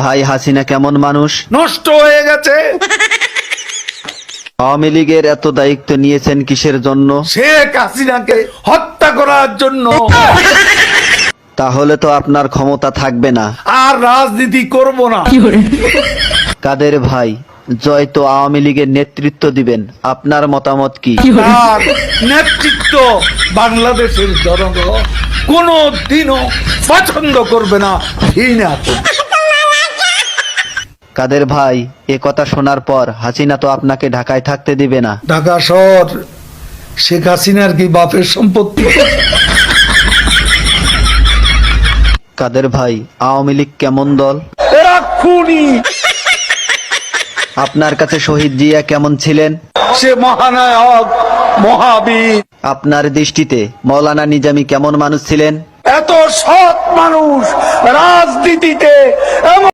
ভাই হাসিনা কেমন মানুষ? নষ্ট হয়ে গেছে। আওয়ামী লীগের এত দায়িত্ব নিয়েছেন কিসের জন্য? শেখ হাসিনাকে হত্যা করার জন্য। তাহলে তো আপনার ক্ষমতা থাকবে না। আর রাজনীতি করব না। কাদের ভাই, জয় তো আওয়ামী লীগের নেতৃত্ব দিবেন, আপনার মতামত কি? তার নেতৃত্ব বাংলাদেশের জনগণ কোনো দিনও পছন্দ করবে না, ঘৃণা করবে। কাদের ভাই, এ কথা শোনার পর হাসিনা তো আপনাকে ঢাকায় থাকতে দিবে না। ঢাকা শহর শেখ হাসিনার কি বাপের সম্পত্তি? কাদের ভাই, আওয়ামী লীগ কেমন দল? এরা খুনি। আপনার কাছে শহীদ জিয়া কেমন ছিলেন? সে মহানায়ক, মহাবীর। আপনার দৃষ্টিতে মৌলানা নিজামী কেমন মানুষ ছিলেন? এত সৎ মানুষ রাজনীতিতে এমন